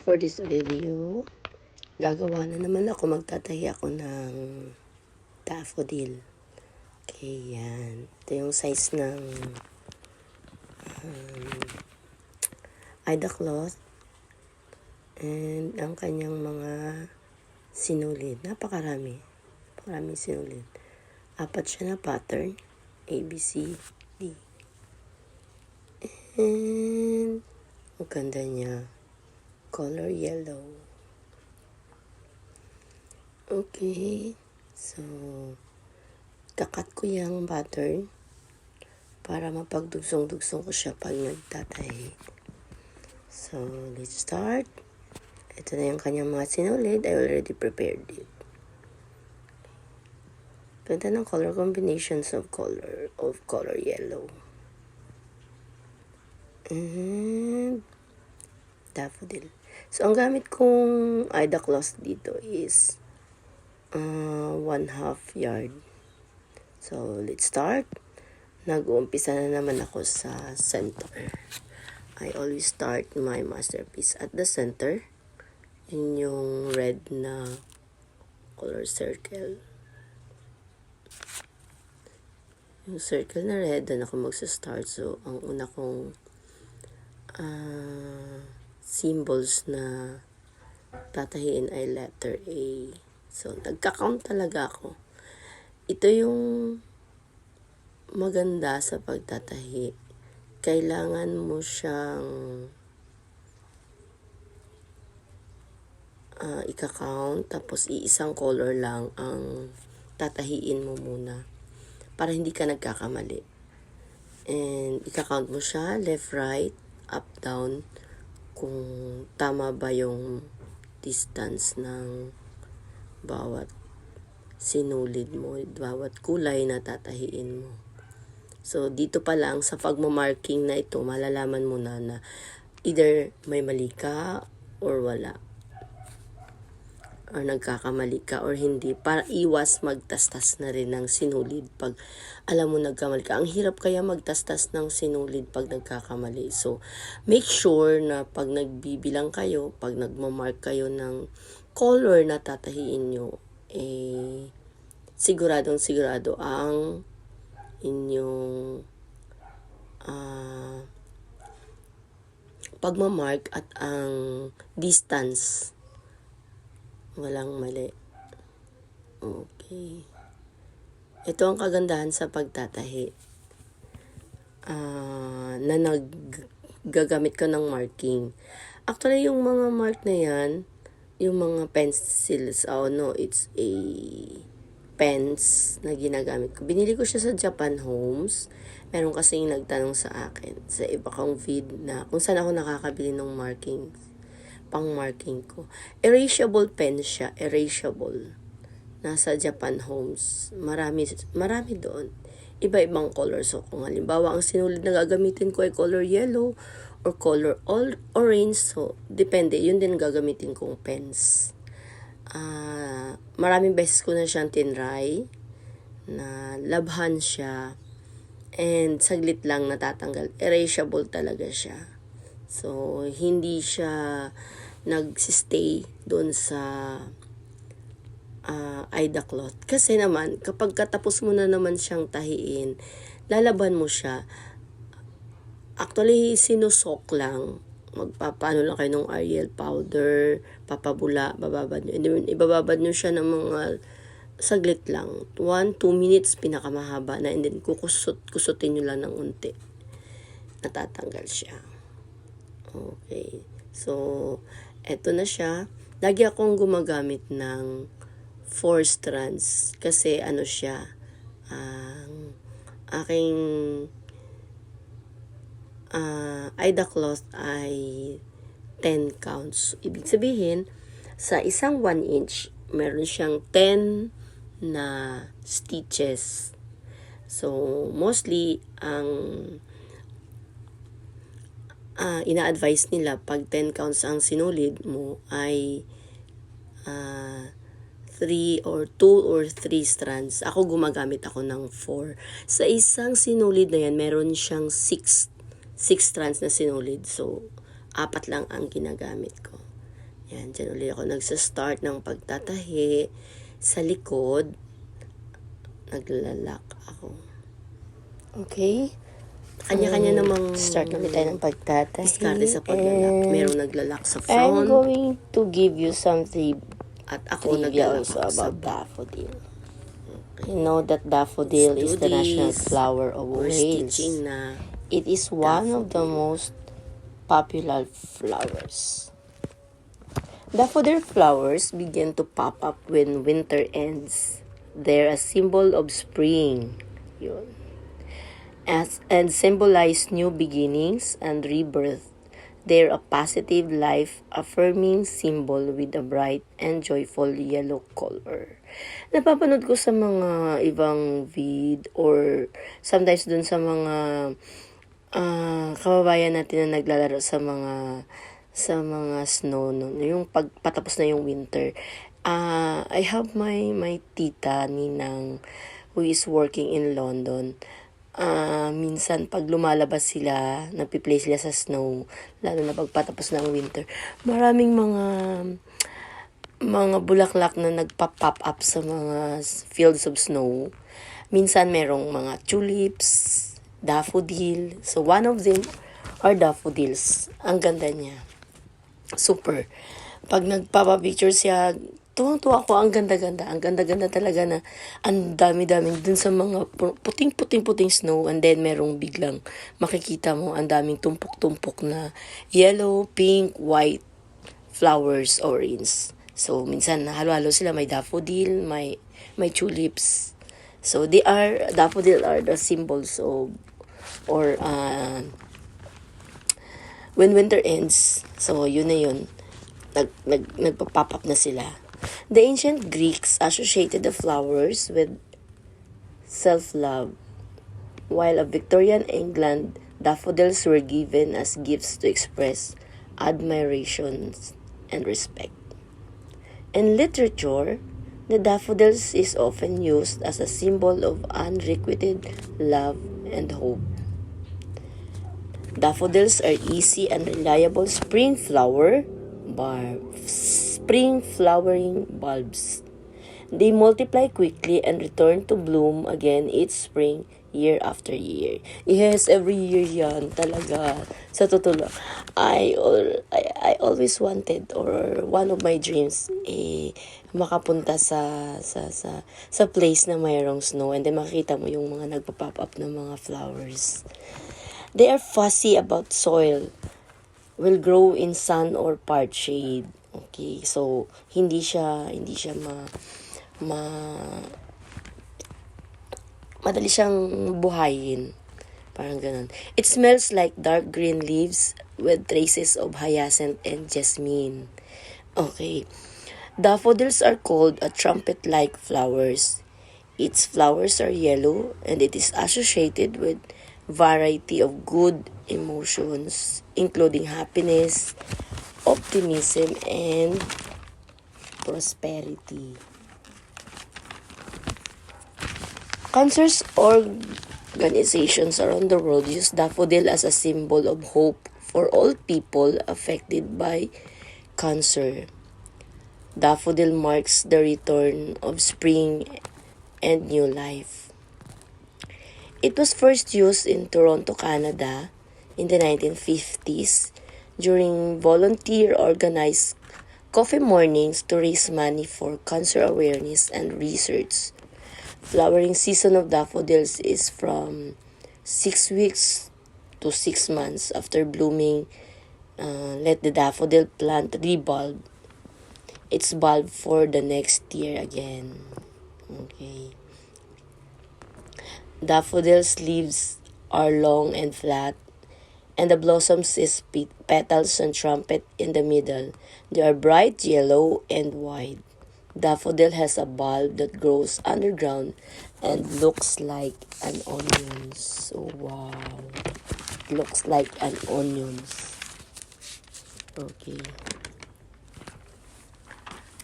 For this video, gagawa na naman ako, magtatahi ako ng daffodil. Okay, yan. Ito yung size ng Ida cloth and ang kanyang mga sinulid. Napakarami. Napakarami sinulid. 4 siya na pattern. A, B, C, D. And ang ganda niya. Color yellow. Okay. So, kakat ko yung pattern para mapagdugsong-dugsong ko siya pag nagtatahi. So, let's start. Ito na yung kanyang mga sinulid. I already prepared it. Ganda ng color combinations of color yellow. And daffodil. So, ang gamit kong Ida cloth dito is 1/2 yard. So, let's start. Nag-uumpisa na naman ako sa center. I always start my masterpiece at the center. Yun yung red na color circle. Yung circle na red, doon ako magsa-start. So, ang una kong symbols na tatahiin ay letter A. So, nagka-count talaga ako. Ito yung maganda sa pagtatahi. Kailangan mo siyang ika-count, tapos iisang color lang ang tatahiin mo muna para hindi ka nagkakamali. And ika-count mo siya, left, right, up, down, kung tama ba yung distance ng bawat sinulid mo, bawat kulay na tatahiin mo. So, dito pa lang sa pagmamarking na ito, malalaman mo na either may mali ka or wala. Or nagkakamali ka or hindi. Para iwas magtastas na rin ng sinulid pag alam mo nagkamali ka. Ang hirap kaya magtastas ng sinulid pag nagkakamali. So, make sure na pag nagbibilang kayo, pag nagmamark kayo ng color na tatahiin nyo, siguradong sigurado ang inyong pagmamark at ang distance walang mali. Okay. Ito ang kagandahan sa pagtatahi na naggagamit ko ng marking. Actually, yung mga mark na yan, yung mga pencils, it's a pens na ginagamit ko. Binili ko siya sa Japan Homes. Meron kasing nagtanong sa akin sa iba kong feed na kung saan ako nakakabili ng marking, pang marking ko. Erasable pen siya, erasable. Nasa Japan Homes. Marami doon. Iba-ibang color. So, kung halimbawa ang sinulid na gagamitin ko ay color yellow or color orange, so, depende. Yun din gagamitin kong pens. Maraming beses ko na siyang tinry na labhan siya and saglit lang natatanggal. Erasable talaga siya. So, hindi siya nagsistay doon sa Ida cloth. Kasi naman, kapag katapos mo na naman siyang tahiin, lalaban mo siya. Actually, sinusok lang. Magpapaano lang kayo ng Ariel powder, papabula, bababad nyo. Ibababad nyo siya ng mga saglit lang. 1-2 minutes, pinakamahaba na. And then, kusutin nyo lang ng unti. Natatanggal siya. Okay. So, eto na siya. Lagi akong gumagamit ng 4 strands. Kasi, siya, ang aking Ida cloth ay 10 counts. Ibig sabihin, sa isang 1 inch, meron siyang 10 na stitches. So, mostly, ang ina-advise nila pag 10 counts ang sinulid mo ay 3 or 2 or 3 strands. Ako gumagamit ako ng 4. Sa isang sinulid na yan, meron siyang 6 strands na sinulid. So, 4 lang ang ginagamit ko. Yan, dyan ulit ako nagsa-start ng pagtatahi. Sa likod, naglalak ako. Okay? Kanya-kanya namang Start ulit tayo ng pagtatahi. diskarte sa paglalak. Merong naglalak sa I'm front. going to give you something At ako trivia naglalak also sa about back. daffodil. You know that daffodil Let's is do the national this. flower of We're Wales. stitching na. It is one of the daffodil. most popular flowers. Daffodil flowers begin to pop up when winter ends. They're a symbol of spring. Yun. And symbolize new beginnings and rebirth. They're a positive, life-affirming symbol with a bright and joyful yellow color. Napapanood ko sa mga ibang or sometimes dun sa mga kababayan natin na naglalaro sa mga snow, no? Yung pagpatapos na yung winter. I have my tita, ninang, who is working in London. Minsan pag lumalabas sila, nagpi-play sila sa snow, lalo na pagpatapos ng winter, maraming mga bulaklak na nagpa-pop up sa mga fields of snow. Minsan merong mga tulips, daffodil. So one of them are daffodils. Ang ganda niya. Super. Pag nagpapapicture siya, tuwang-tuwa ako, ang ganda-ganda. Ang ganda-ganda talaga na ang dami-daming dun sa mga puting-puting snow, and then merong biglang makikita mo ang daming tumpok-tumpok na yellow, pink, white flowers, orange. So minsan halo-halo sila, may daffodil, may tulips. So daffodil are the symbols of when winter ends. So yun na yun. Nagpa-pop up na sila. The ancient Greeks associated the flowers with self-love, while in Victorian England, daffodils were given as gifts to express admiration and respect. In literature, the daffodils is often used as a symbol of unrequited love and hope. Daffodils are easy and reliable spring flowering bulbs. They multiply quickly and return to bloom again each spring, year after year. Yes, every year yan talaga. Sa totoo lang, I always wanted, or one of my dreams, makapunta sa place na mayroong snow, and then makita mo yung mga nagpa-pop up ng mga flowers. They are fussy about soil. Will grow in sun or part shade. Okay, so hindi siya madali siyang buhayin. Parang ganun. It smells like dark green leaves with traces of hyacinth and jasmine. Okay. Daffodils are called a trumpet-like flowers. Its flowers are yellow and it is associated with variety of good emotions, including happiness, optimism, and prosperity. Cancer's organizations around the world use daffodil as a symbol of hope for all people affected by cancer. Daffodil marks the return of spring and new life. It was first used in Toronto, Canada in the 1950s during volunteer-organized coffee mornings to raise money for cancer awareness and research. Flowering season of daffodils is from 6 weeks to 6 months after blooming. Let the daffodil plant rebulb its bulb for the next year again. Okay. Daffodils' leaves are long and flat, and the blossoms is petals and trumpet in the middle. They are bright yellow and wide. Daffodil has a bulb that grows underground and looks like an onion. So wow, it looks like an onion. Okay.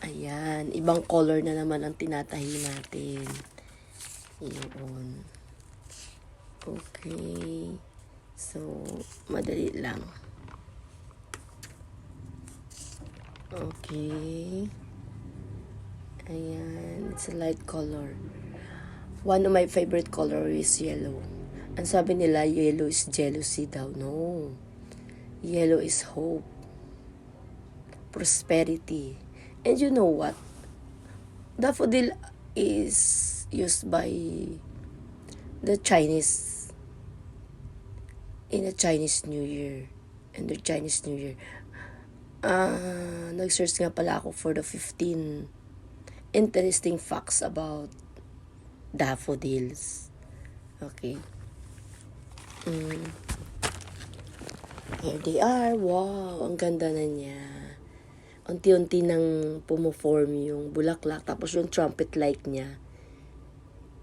Ayan. Ibang color na naman ang tinatahi natin. Yun. Okay. So, madali lang. Okay. Ayan. It's a light color. One of my favorite color is yellow. Ang sabi nila, yellow is jealousy daw. No. Yellow is hope. Prosperity. And you know what? Daffodil is used by the Chinese in a Chinese New Year. And the Chinese New Year. Nag-search nga pala ako for the 15 interesting facts about daffodils. Okay. Here they are. Wow, ang ganda na niya. Unti-unti nang pumo-form yung bulaklak. Tapos yung trumpet like niya.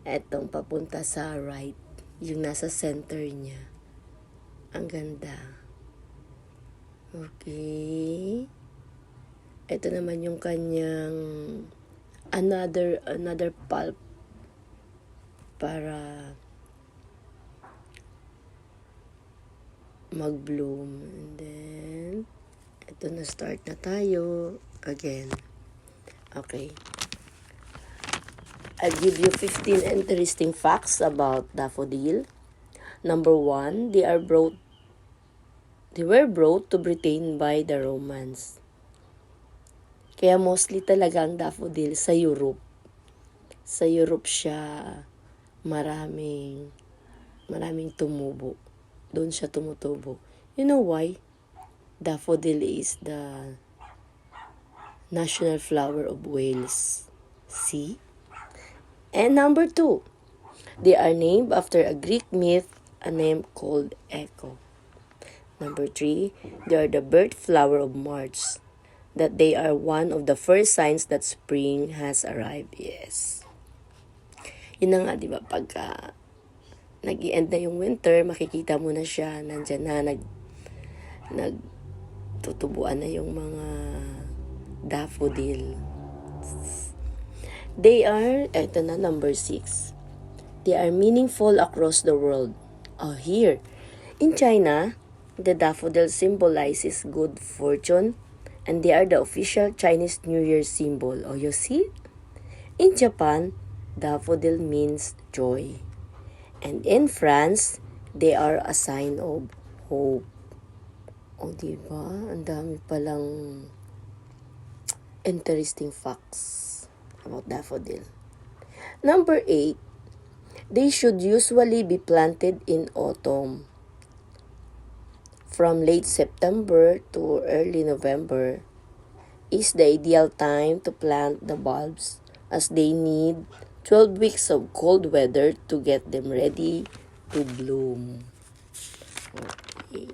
Etong papunta sa right. Yung nasa center niya. Ang ganda. Okay. Ito naman yung kanyang another pulp para mag-bloom. And then, ito na, start na tayo again. Okay. I'll give you 15 interesting facts about daffodil. Number 1, they were brought to Britain by the Romans. Kaya mostly talaga ang daffodil sa Europe. Sa Europe siya maraming tumubo. Doon siya tumutubo. You know why? Daffodil is the national flower of Wales. See? And number 2, they are named after a Greek myth, a name called Echo. Number 3, they are the birth flower of March. That they are one of the first signs that spring has arrived. Yes. Yun na nga, di ba? Pagka nag-i-end na yung winter, makikita mo na siya. Nandyan na, nagtutubuan na yung mga daffodil. They are, eto na, number 6. They are meaningful across the world. Oh, here. In China, the daffodil symbolizes good fortune, and they are the official Chinese New Year symbol. Oh, you see? In Japan, daffodil means joy. And in France, they are a sign of hope. O, diba? Ang dami palang interesting facts about daffodil. Number 8, they should usually be planted in autumn. From late September to early November is the ideal time to plant the bulbs, as they need 12 weeks of cold weather to get them ready to bloom. Okay.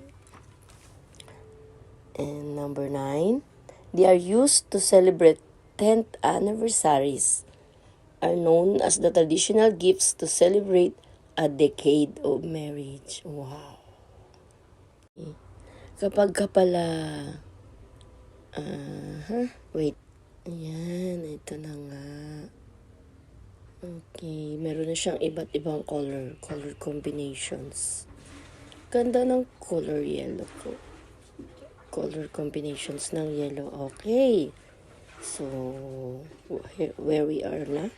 And number 9, they are used to celebrate 10th anniversaries, are known as the traditional gifts to celebrate a decade of marriage. Wow. Kapag ka pala, wait, ayan, ito na nga. Okay, meron na siyang iba't ibang color combinations. Ganda ng color yellow ko. Color combinations ng yellow. Okay, so, where we are na?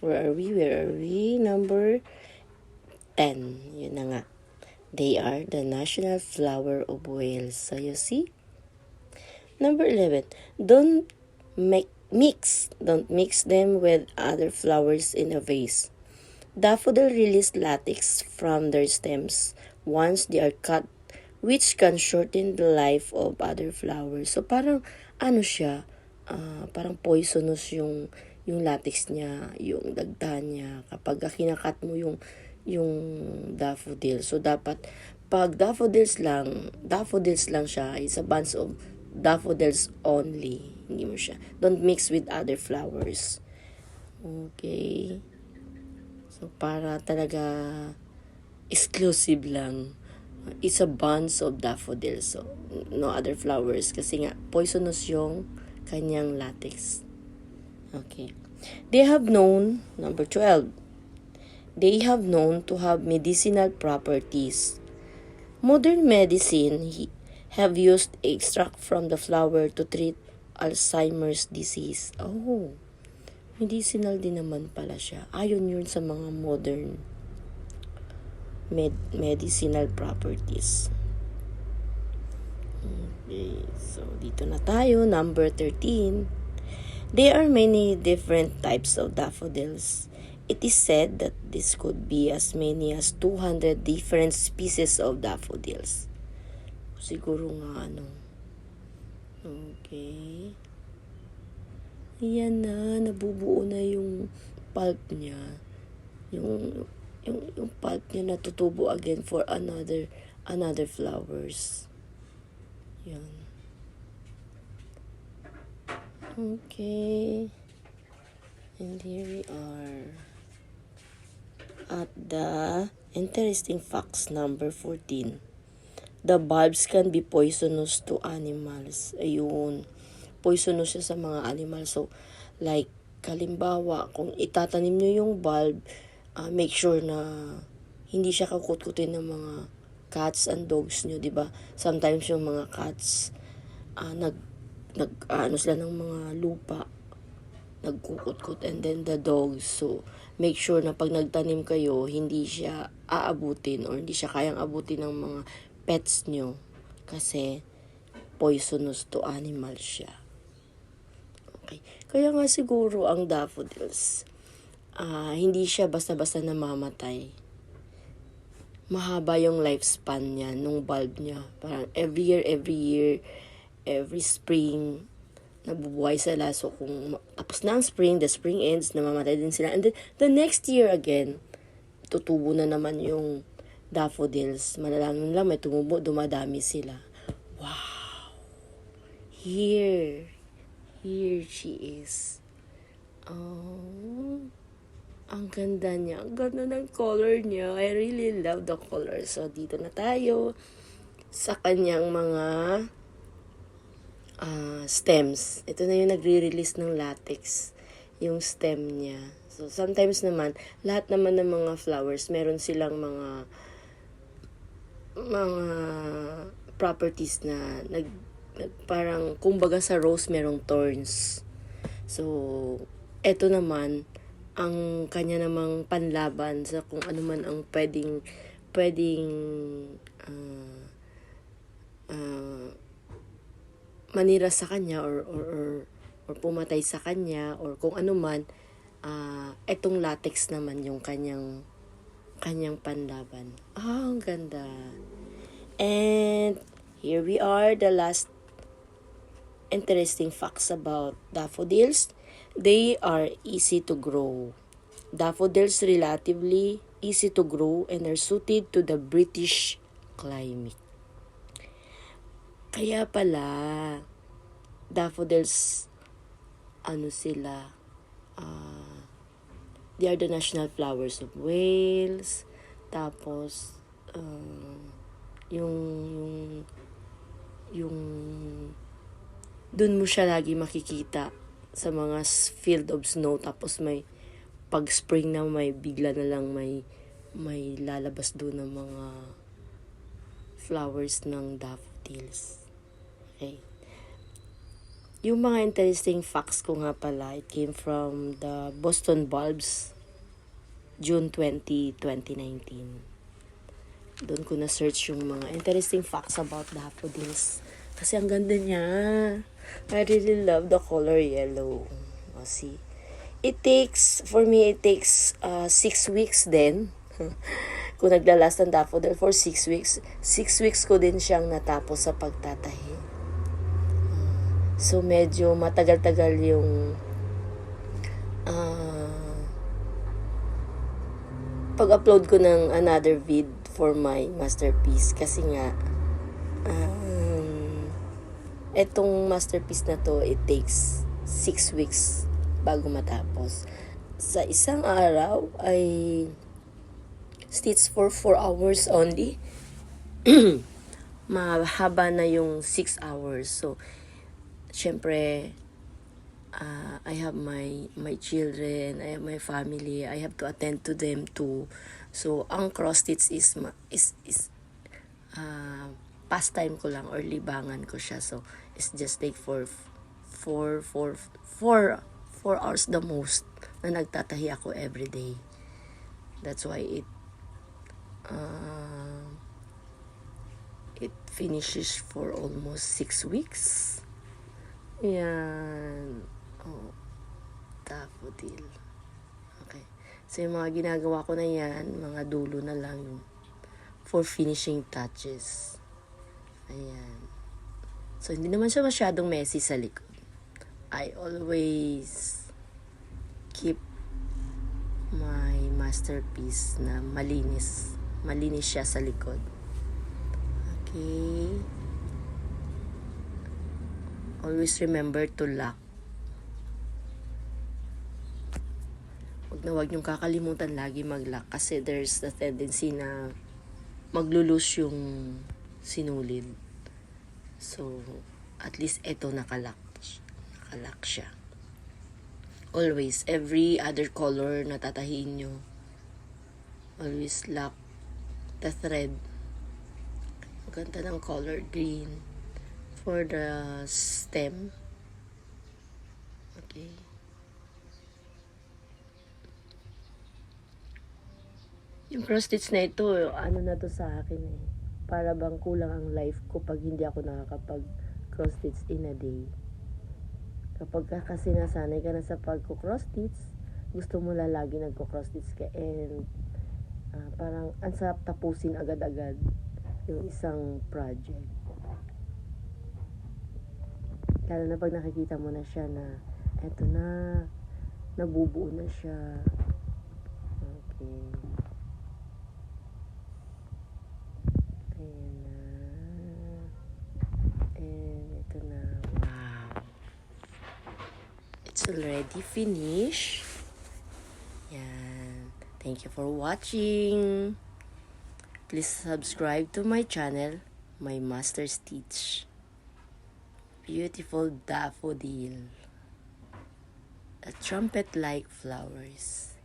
Where are we? Number 10, yun na nga. They are the national flower of Wales. So you see? Number 11. Don't mix them with other flowers in a vase. Daffodil release latex from their stems once they are cut, which can shorten the life of other flowers. So parang siya, parang poisonous yung latex niya, yung dagta niya kapag kinakat mo yung daffodil. So dapat pag daffodils lang siya, it's a bunch of daffodils only. Hindi mo siya. Don't mix with other flowers. Okay. So para talaga exclusive lang. It's a bunch of daffodils. So, no other flowers. Kasi nga, poisonous yung kanyang latex. Okay. They have known, number 12, they have known to have medicinal properties. Modern medicine have used extract from the flower to treat Alzheimer's disease. Oh, medicinal din naman pala siya. Ayon yun sa mga modern medicinal properties. Okay, so dito na tayo, number 13. There are many different types of daffodils. It is said that this could be as many as 200 different species of daffodils. Siguro nga Okay. Ayan na, nabubuo na yung pulp niya. Yung pulp niya natutubo again for another flowers. Yan. Okay. And here we are at the interesting facts number 14. The bulbs can be poisonous to animals. Ayun. Poisonous siya sa mga animals. So, like, kalimbawa, kung itatanim nyo yung bulb, make sure na hindi siya kakutkutin ng mga cats and dogs nyo, di ba? Sometimes yung mga cats, sila ng mga lupa, nagkukutkot, and then the dogs. So, make sure na pag nagtanim kayo, hindi siya aabutin or hindi siya kayang abutin ng mga pets nyo kasi poisonous to animals siya. Okay. Kaya nga siguro ang daffodils, hindi siya basta-basta namamatay. Mahaba yung lifespan niya, nung bulb niya. Parang every year, every spring, nabubuhay sila. So, kung tapos na ang spring, the spring ends, namamatay din sila. And then, the next year again, tutubo na naman yung daffodils. Malalaman lang, may tumubo, dumadami sila. Wow! Here she is. Oh, ang ganda niya. Ang ganda ng color niya. I really love the color. So, dito na tayo sa kanyang mga stems. Ito na yung nagre-release ng latex. Yung stem niya. So, sometimes naman, lahat naman ng mga flowers, meron silang mga properties na parang, kumbaga sa rose, merong thorns. So, eto naman, ang kanya namang panlaban sa kung ano man ang pwedeng manira sa kanya or pumatay sa kanya or kung ano man, etong latex naman yung kanyang panlaban. Ang ganda. And here we are, the last interesting facts about daffodils. They are easy to grow. Daffodils relatively easy to grow and are suited to the British climate. Kaya pala, daffodils, they are the national flowers of Wales. Tapos, yung dun mo siya lagi makikita sa mga field of snow. Tapos may pag spring na may bigla na lang may lalabas doon ng mga flowers ng daffodils. Okay. Yung mga interesting facts ko nga pala, it came from the Boston Bulbs, June 20, 2019. Doon ko na-search yung mga interesting facts about daffodils. Kasi ang ganda niya. I really love the color yellow. See? For me, it takes 6 weeks din. Kung naglalast ng daffodil for 6 weeks. 6 weeks ko din siyang natapos sa pagtatahi. So, medyo matagal-tagal yung pag-upload ko ng another vid for my masterpiece. Kasi nga, etong masterpiece na to, it takes 6 weeks bago matapos. Sa isang araw ay stitch for 4 hours only. mahaba na yung 6 hours. So, syempre, I have my children, I have my family, I have to attend to them too. So, ang cross stitch is pastime ko lang or libangan ko siya. So, it's just take for 4 hours the most na nagtatahi ako every day. That's why it finishes for almost 6 weeks. Yan. Oh, daffodil. Okay. So, yung mga ginagawa ko na yan, mga dulo na lang yung for finishing touches. Ayan. So, hindi naman siya masyadong messy sa likod. I always keep my masterpiece na malinis. Malinis siya sa likod. Okay. Always remember to lock. Huwag niyong kakalimutan lagi mag-lock kasi there's the tendency na maglulus yung sinulid. So, at least ito nakalock siya. Always, every other color na tatahiin nyo, always lock the thread. Maganda ng color green for the stem. Okay. Yung cross stitch na ito, ano na to sa akin eh. Para bang kulang ang life ko pag hindi ako nakakapag cross stitch in a day. Kapag kasi nasanay ka na sa pagko-cross stitch, gusto mo lagi nagko-cross stitch ka and parang ang sarap tapusin agad-agad yung isang project. Lalo na pag nakikita mo na siya na eto na, nabubuo na siya. Okay. Ayan na. And ito na. Wow. It's already finished. Yan. Thank you for watching. Please subscribe to my channel, My Master Stitch. Beautiful daffodil. A trumpet-like flowers.